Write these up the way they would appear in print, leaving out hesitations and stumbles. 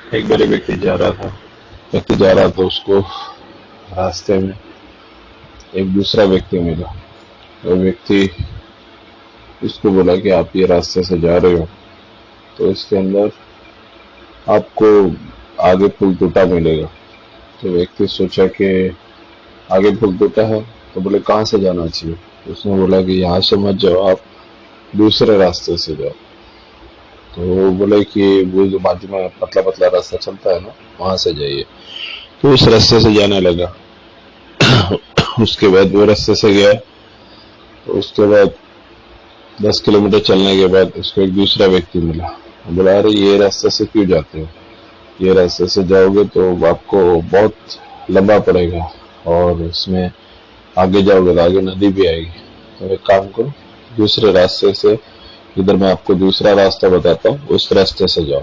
एक बार व्यक्ति जा रहा था, उसको रास्ते में एक दूसरा व्यक्ति मिला। वो व्यक्ति उसको बोला कि आप ये रास्ते से जा रहे हो तो इसके अंदर आपको आगे पुल टूटा मिलेगा। तो व्यक्ति सोचा कि आगे पुल टूटा है, तो बोले कहाँ से जाना चाहिए। उसने बोला कि यहाँ से मत जाओ, आप दूसरे रास्ते से जाओ। तो वो बोले कि वो जो बाजू में पतला पतला रास्ता चलता है ना, वहां से जाइए। तो उस रास्ते से जाने लगा। उसके बाद वो रास्ते से गया। तो उसके बाद 10 किलोमीटर चलने के बाद उसको एक दूसरा व्यक्ति मिला। बोला, अरे ये रास्ते से क्यों जाते हो, ये रास्ते से जाओगे तो आपको बहुत लंबा पड़ेगा और इसमें आगे जाओगे तो आगे नदी भी आएगी। तो एक काम करो, दूसरे रास्ते से, इधर मैं आपको दूसरा रास्ता बताता हूँ, उस रास्ते से जाओ।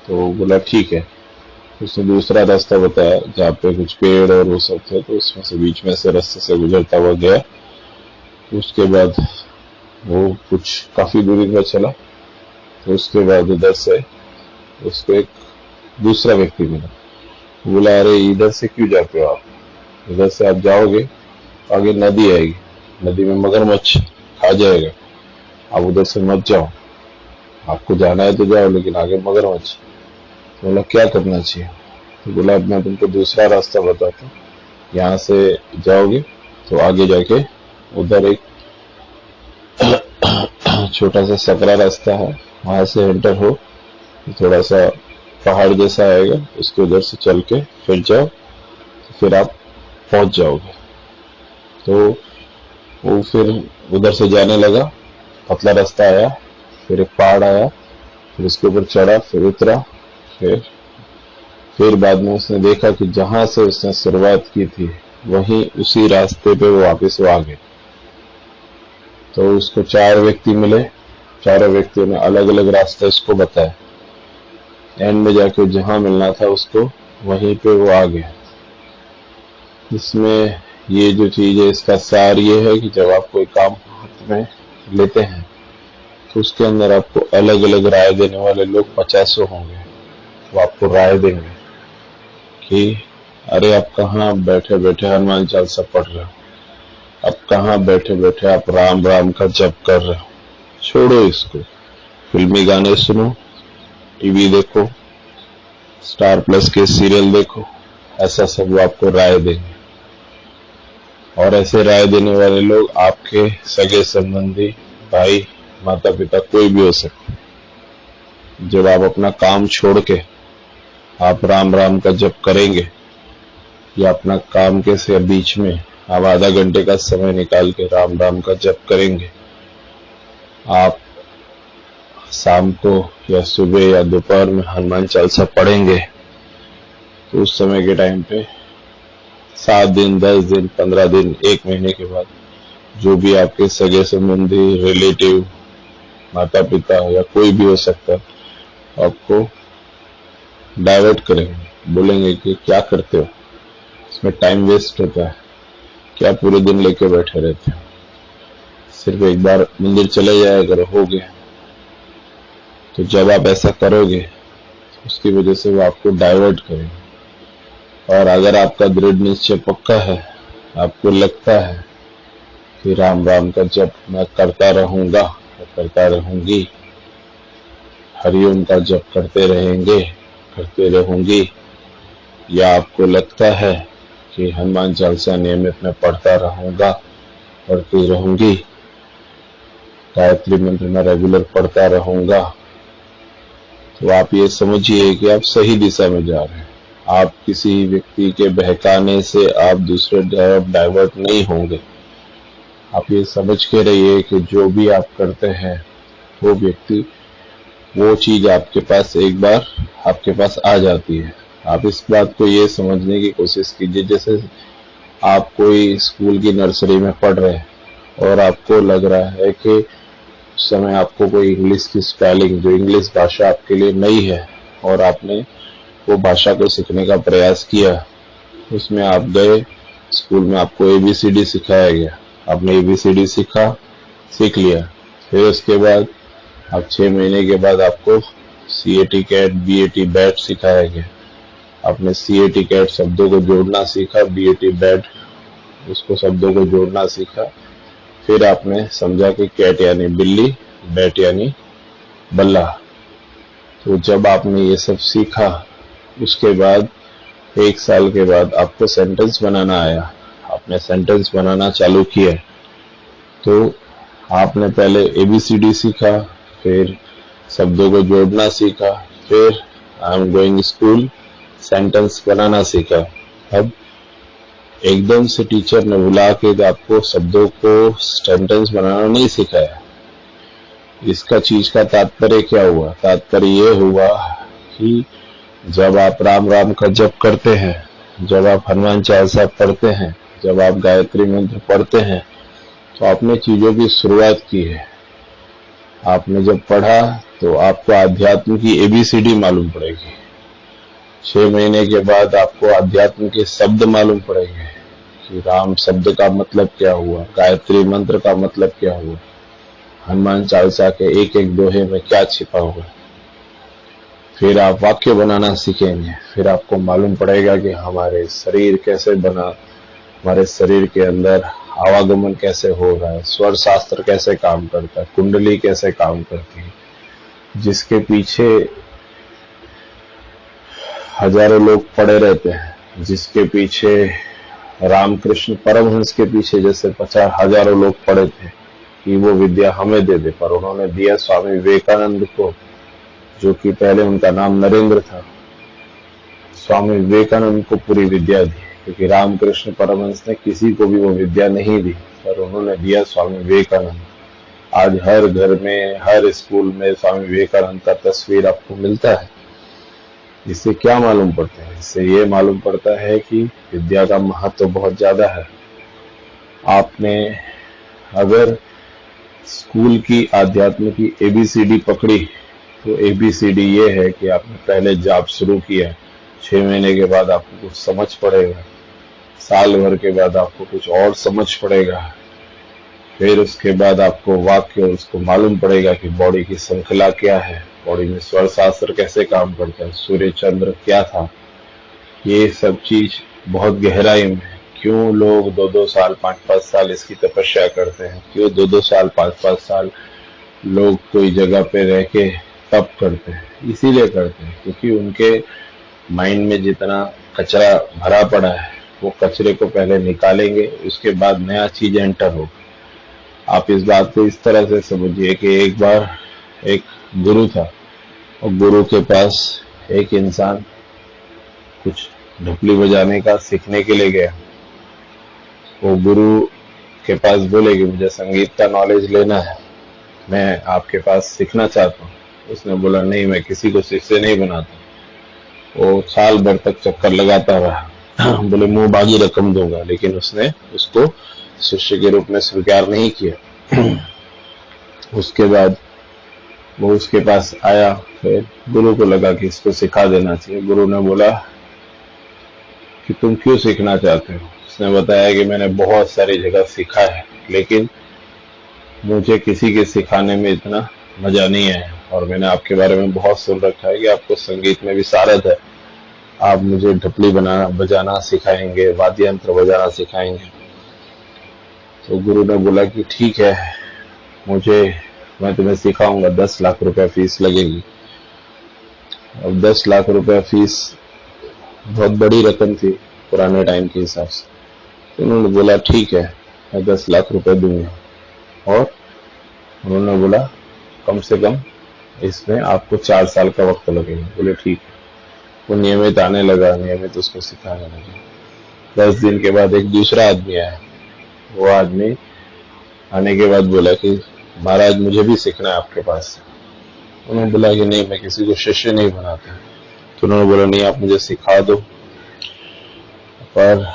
तो वो बोला ठीक है। उसने दूसरा रास्ता बताया जहाँ पे कुछ पेड़ और वो सब थे, तो उसमें से बीच में से रास्ते से गुजरता हुआ गया। उसके बाद वो कुछ काफी दूरी पर चला। तो उसके बाद उधर से उसको एक दूसरा व्यक्ति मिला। बोला, अरे इधर से क्यों जाते हो आप, इधर से आप जाओगे आगे नदी आएगी, नदी में मगरमच्छ खा जाएगा, आप उधर से मत जाओ, आपको जाना है तो जाओ लेकिन आगे मगरमच्छ। बोला क्या करना चाहिए। तो बोला, अब मैं तुमको दूसरा रास्ता बताता हूँ, यहाँ से जाओगे तो आगे जाके उधर एक छोटा सा सकरा रास्ता है, वहां से एंटर हो, थोड़ा सा पहाड़ जैसा आएगा, उसके उधर से चल के फिर जाओ, तो फिर आप पहुंच जाओगे। तो वो फिर उधर से जाने लगा, पतला रास्ता आया, फिर एक पहाड़ आया, फिर उसके ऊपर चढ़ा, फिर उतरा, फिर बाद में उसने देखा कि जहां से उसने शुरुआत की थी वहीं उसी रास्ते पे वो वापस आ गए। तो उसको 4 व्यक्ति मिले, चारों व्यक्तियों ने अलग अलग रास्ते उसको बताए। एंड में जाके जहां मिलना था उसको, वहीं पे वो आ गया। इसमें ये जो चीज है, इसका सार ये है कि जब आप कोई काम हाथ में लेते हैं तो उसके अंदर आपको अलग अलग राय देने वाले लोग 50 होंगे। वो आपको राय देंगे कि अरे आप कहाँ बैठे बैठे हनुमान चालीसा पढ़ रहे हो, अब कहाँ बैठे बैठे आप राम राम का जप कर रहे हो, छोड़ो इसको, फिल्मी गाने सुनो, टीवी देखो, स्टार प्लस के सीरियल देखो, ऐसा सब वो आपको राय देंगे। और ऐसे राय देने वाले लोग आपके सगे संबंधी, भाई, माता पिता, कोई भी हो सकते। जब आप अपना काम छोड़ के आप राम राम का जप करेंगे या अपना काम के से बीच में आप आधा घंटे का समय निकाल के राम राम का जप करेंगे, आप शाम को या सुबह या दोपहर में हनुमान चालीसा पढ़ेंगे, तो उस समय के टाइम पे 7 दिन, 10 दिन, 15 दिन, 1 महीने के बाद जो भी आपके सगे संबंधी, रिलेटिव, माता पिता या कोई भी हो सकता है, आपको डाइवर्ट करेंगे, बोलेंगे कि क्या करते हो, इसमें टाइम वेस्ट होता है, क्या पूरे दिन लेके बैठे रहते हो, सिर्फ एक बार मंदिर चले जाया करो, हो गया। तो जब आप ऐसा करोगे उसकी वजह से वो आपको डाइवर्ट करेंगे। और अगर आपका दृढ़ निश्चय पक्का है, आपको लगता है कि राम राम का जप मैं करता रहूंगा, करता रहूंगी, हरिओम का जप करते रहेंगे, करते रहूंगी, या आपको लगता है कि हनुमान चालीसा नियमित में पढ़ता रहूंगा, पढ़ती रहूंगी, गायत्री मंत्र में रेगुलर पढ़ता रहूंगा, तो आप ये समझिए कि आप सही दिशा में जा रहे हैं। आप किसी व्यक्ति के बहकाने से आप दूसरे तरफ डाइवर्ट नहीं होंगे। आप ये समझ के रहिए कि जो भी आप करते हैं वो व्यक्ति, वो चीज आपके पास एक बार आपके पास आ जाती है। आप इस बात को ये समझने की कोशिश कीजिए, जैसे आप कोई स्कूल की नर्सरी में पढ़ रहे हैं और आपको लग रहा है कि उस समय आपको कोई इंग्लिश की स्पेलिंग, जो इंग्लिश भाषा आपके लिए नई है, और आपने वो भाषा को सीखने का प्रयास किया, उसमें आप गए, स्कूल में आपको ABCD सिखाया गया, आपने ABCD सीख लिया, फिर उसके बाद आप 6 महीने के बाद आपको CAT कैट BAT बैट सिखाया गया। आपने CAT कैट शब्दों को जोड़ना सीखा, BAT बैट उसको शब्दों को जोड़ना सीखा। फिर आपने समझा कि कैट यानी बिल्ली, बैट यानी बल्ला। तो जब आपने ये सब सीखा, उसके बाद 1 साल के बाद आपको सेंटेंस बनाना आया। आपने सेंटेंस बनाना चालू किया, तो आपने पहले ABCD सीखा, फिर शब्दों को जोड़ना सीखा, फिर I am going school sentence बनाना सीखा। अब एकदम से टीचर ने बुला के आपको शब्दों को सेंटेंस बनाना नहीं सिखाया। इसका चीज का तात्पर्य क्या हुआ? तात्पर्य ये हुआ कि जब आप राम राम का जप करते हैं, जब आप हनुमान चालीसा पढ़ते हैं, जब आप गायत्री मंत्र पढ़ते हैं, तो आपने चीजों की शुरुआत की है। आपने जब पढ़ा तो आपको आध्यात्म की ABCD मालूम पड़ेगी। 6 महीने के बाद आपको आध्यात्म के शब्द मालूम पड़ेंगे कि राम शब्द का मतलब क्या हुआ, गायत्री मंत्र का मतलब क्या हुआ, हनुमान चालीसा के एक एक दोहे में क्या छिपा हुआ। फिर आप वाक्य बनाना सीखेंगे। फिर आपको मालूम पड़ेगा कि हमारे शरीर कैसे बना, हमारे शरीर के अंदर आवागमन कैसे हो रहा है, स्वर शास्त्र कैसे काम करता है, कुंडली कैसे काम करती है, जिसके पीछे हजारों लोग पड़े रहते हैं, जिसके पीछे रामकृष्ण परमहंस के पीछे जैसे 50,000 लोग पड़े थे कि वो विद्या हमें दे दे, पर उन्होंने दिया स्वामी विवेकानंद को, जो कि पहले उनका नाम नरेंद्र था। स्वामी विवेकानंद को पूरी विद्या दी, क्योंकि रामकृष्ण परमहंस ने किसी को भी वो विद्या नहीं दी, पर उन्होंने दिया स्वामी विवेकानंद। आज हर घर में, हर स्कूल में स्वामी विवेकानंद का तस्वीर आपको मिलता है। इससे क्या मालूम पड़ता है? इससे ये मालूम पड़ता है कि विद्या का महत्व बहुत ज्यादा है। आपने अगर स्कूल की आध्यात्म की ABCD पकड़ी, तो ABCD ये है कि आपने पहले जाप शुरू किया, 6 महीने के बाद आपको कुछ समझ पड़ेगा, साल भर के बाद आपको कुछ और समझ पड़ेगा, फिर उसके बाद आपको वाक्य उसको मालूम पड़ेगा कि बॉडी की श्रृंखला क्या है, बॉडी में स्वर शास्त्र कैसे काम करता है, सूर्य चंद्र क्या था। ये सब चीज बहुत गहराई में है। क्यों लोग 2-2 साल 5-5 साल इसकी तपस्या करते हैं? क्यों 2-2 साल 5-5 साल लोग कोई जगह पे रह के तप करते हैं? इसीलिए करते हैं क्योंकि उनके माइंड में जितना कचरा भरा पड़ा है, वो कचरे को पहले निकालेंगे, उसके बाद नया चीज एंटर होगा। आप इस बात को इस तरह से समझिए कि एक बार एक गुरु था, और गुरु के पास एक इंसान कुछ ढपली बजाने का सीखने के लिए गया। वो गुरु के पास बोले कि मुझे संगीत का नॉलेज लेना है, मैं आपके पास सीखना चाहता हूँ। उसने बोला नहीं, मैं किसी को शिष्य नहीं बनाता। वो साल भर तक चक्कर लगाता रहा। बोले मुंह बागी रकम दूंगा, लेकिन उसने उसको शिष्य के रूप में स्वीकार नहीं किया। उसके बाद वो उसके पास आया, फिर गुरु को लगा कि इसको सिखा देना चाहिए। गुरु ने बोला कि तुम क्यों सीखना चाहते हो? उसने बताया कि मैंने बहुत सारी जगह सीखा है, लेकिन मुझे किसी के सिखाने में इतना मजा नहीं आया, और मैंने आपके बारे में बहुत सुन रखा है कि आपको संगीत में विशारद है, आप मुझे ढपली बजाना सिखाएंगे, वाद्य यंत्र बजाना सिखाएंगे। तो गुरु ने बोला कि ठीक है, मैं तुम्हें सिखाऊंगा, 10 लाख रुपए फीस लगेगी। अब 10 लाख रुपए फीस बहुत बड़ी रकम थी पुराने टाइम के हिसाब से। तो उन्होंने बोला ठीक है, मैं 10 लाख रुपए दूंगा, और उन्होंने बोला कम से कम इसमें आपको 4 साल का वक्त लगेगा। बोले ठीक है। वो नियमित आने लगा, नियमित उसको सिखाने लगा। 10 दिन के बाद एक दूसरा आदमी आया। वो आदमी आने के बाद बोला कि महाराज मुझे भी सीखना है आपके पास। उन्होंने बोला कि नहीं, मैं किसी को शिष्य नहीं बनाता। तो उन्होंने बोला नहीं, आप मुझे सिखा दो। पर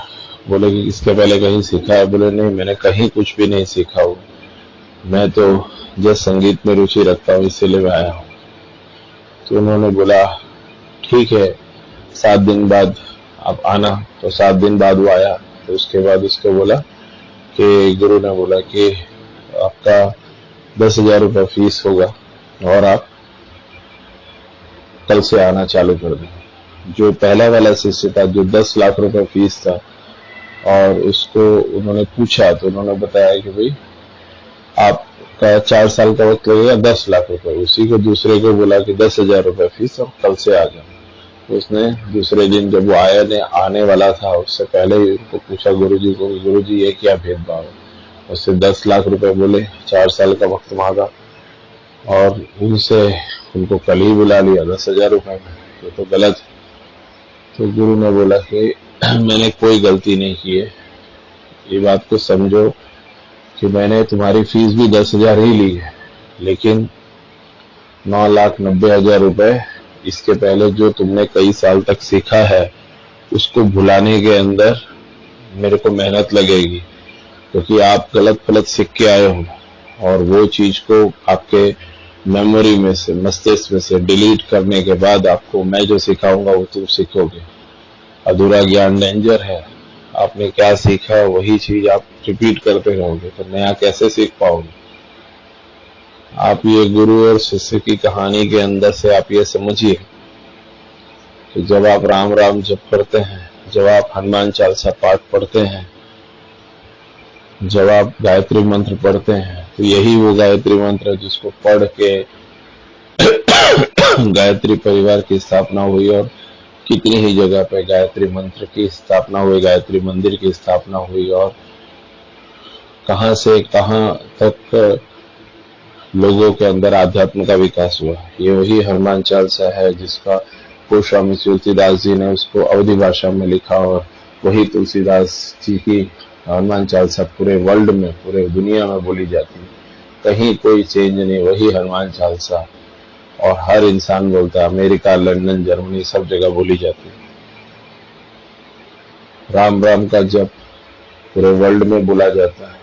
बोले कि इसके पहले कहीं सीखा है? बोले नहीं, मैंने कहीं कुछ भी नहीं सीखा हो, मैं तो जस्ट संगीत में रुचि रखता हूँ, इसीलिए मैं आया हूँ। तो उन्होंने बोला ठीक है, 7 दिन बाद आप आना। तो 7 दिन बाद वो आया। तो उसके बाद उसको बोला कि गुरु ने बोला कि आपका 10,000 रुपये फीस होगा, और आप कल से आना चालू कर दें। जो पहला वाला शिष्य था, जो 10 लाख रुपए फीस था, और उसको उन्होंने पूछा तो उन्होंने बताया कि भाई आपका 4 साल का वक्त लगेगा, 10 लाख रुपए। उसी को दूसरे को बोला कि 10,000 रुपए फीस, और कल से आ जाओ। तो उसने दूसरे दिन जब वो आने वाला था, उससे पहले ही उनको पूछा गुरुजी को, गुरुजी ये क्या भेदभाव है। उससे 10 लाख रुपए बोले, 4 साल का वक्त मांगा, और उनको कल ही बुला लिया 10,000 रुपए में। ये तो गलत है। तो गुरु ने बोला कि मैंने कोई गलती नहीं की है, ये बात को समझो कि मैंने तुम्हारी फीस भी 10,000 ही ली है, लेकिन 9,90,000 रुपए इसके पहले जो तुमने कई साल तक सीखा है, उसको भुलाने के अंदर मेरे को मेहनत लगेगी, क्योंकि आप गलत फलत सीख के आए हो, और वो चीज को आपके मेमोरी में से, मस्तिष्क में से डिलीट करने के बाद आपको मैं जो सिखाऊंगा वो तुम सीखोगे। अधूरा ज्ञान डेंजर है। आपने क्या सीखा वही चीज आप रिपीट करते रहोगे, तो नया कैसे सीख पाओगे। आप ये गुरु और शिष्य की कहानी के अंदर से आप ये समझिए कि जब आप राम राम जप करते हैं, जब आप हनुमान चालीसा पाठ पढ़ते हैं, जब आप गायत्री मंत्र पढ़ते हैं, तो यही वो गायत्री मंत्र है जिसको पढ़ के गायत्री परिवार की स्थापना हुई, और कितनी ही जगह पे गायत्री मंत्र की स्थापना हुई, गायत्री मंदिर की स्थापना हुई, और कहां से कहां तक लोगों के अंदर आध्यात्म का विकास हुआ। ये वही हनुमान चालीसा है जिसका गोस्वामी तुलसीदास जी ने उसको अवधी भाषा में लिखा, और वही तुलसीदास जी की हनुमान चालीसा पूरे वर्ल्ड में, पूरे दुनिया में बोली जाती है। कहीं कोई चेंज नहीं, वही हनुमान चालीसा, और हर इंसान बोलता है। अमेरिका, लंदन, जर्मनी, सब जगह बोली जाती है। राम राम का जप पूरे वर्ल्ड में बोला जाता है।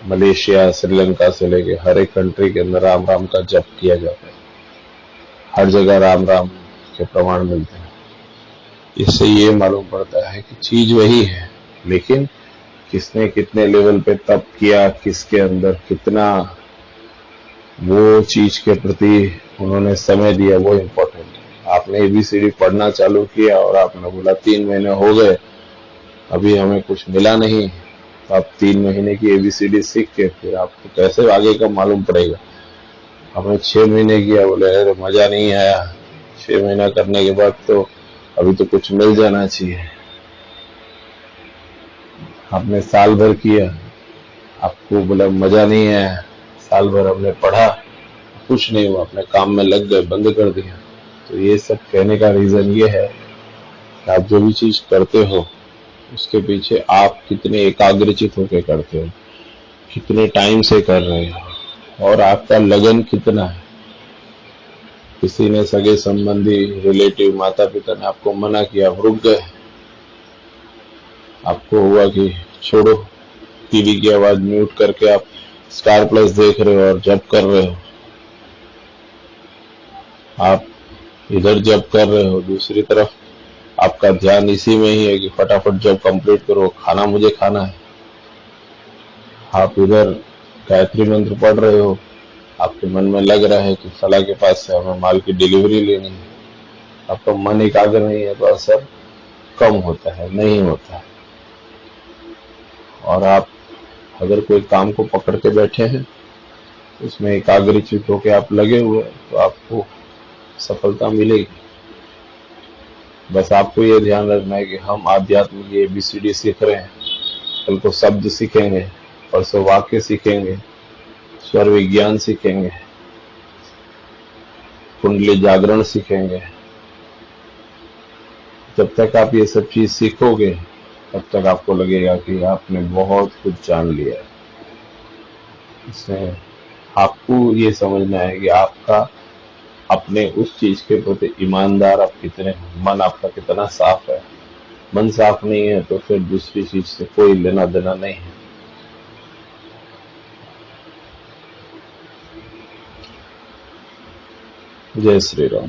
मलेशिया, श्रीलंका से लेके हर एक कंट्री के अंदर राम राम का जप किया जाता है। हर जगह राम राम के प्रमाण मिलते हैं। इससे ये मालूम पड़ता है कि चीज वही है, लेकिन किसने कितने लेवल पे तप किया, किसके अंदर कितना वो चीज के प्रति उन्होंने समय दिया, वो इम्पोर्टेंट है। आपने ABCD पढ़ना चालू किया और आपने बोला 3 महीने हो गए, अभी हमें कुछ मिला नहीं, तो आप 3 महीने की ABCD सीख के फिर आपको कैसे आगे का मालूम पड़ेगा। हमें 6 महीने किया, बोले अरे मजा नहीं आया। 6 महीना करने के बाद तो अभी तो कुछ मिल जाना चाहिए। आपने साल भर किया, आपको बोला मजा नहीं आया। साल भर हमने पढ़ा, कुछ नहीं हुआ, अपने काम में लग गए, बंद कर दिया। तो ये सब कहने का रीजन ये है कि आप जो भी चीज करते हो उसके पीछे आप कितने एकाग्रचित होकर करते हो, कितने टाइम से कर रहे हो, और आपका लगन कितना है। किसी ने, सगे संबंधी, रिलेटिव, माता पिता ने आपको मना किया, आप रुक गए। आपको हुआ कि छोड़ो, टीवी की आवाज म्यूट करके आप स्टार प्लस देख रहे हो और जप कर रहे हो। आप इधर जप कर रहे हो, दूसरी तरफ आपका ध्यान इसी में ही है कि फटाफट जब कंप्लीट करो, खाना मुझे खाना है। आप इधर गायत्री मंत्र पढ़ रहे हो, आपके मन में लग रहा है कि फला के पास से हमें माल की डिलीवरी लेनी है। आपका मन एकाग्र नहीं है, तो असर कम होता है, नहीं होता है। और आप अगर कोई काम को पकड़ के बैठे हैं, उसमें एकाग्रचित होकर आप लगे हुए हैं, तो आपको सफलता मिलेगी। बस आपको ये ध्यान रखना है कि हम आध्यात्म की ABCD सीख रहे हैं, कल को शब्द सीखेंगे, परसों वाक्य सीखेंगे, स्वर विज्ञान सीखेंगे, कुंडली जागरण सीखेंगे। जब तक आप ये सब चीज सीखोगे, तब तक आपको लगेगा कि आपने बहुत कुछ जान लिया है। इसमें आपको ये समझना है कि आपका अपने उस चीज के प्रति ईमानदार आप कितने हैं, मन आपका कितना साफ है। मन साफ नहीं है तो फिर दूसरी चीज से कोई लेना देना नहीं है। जय श्री राम।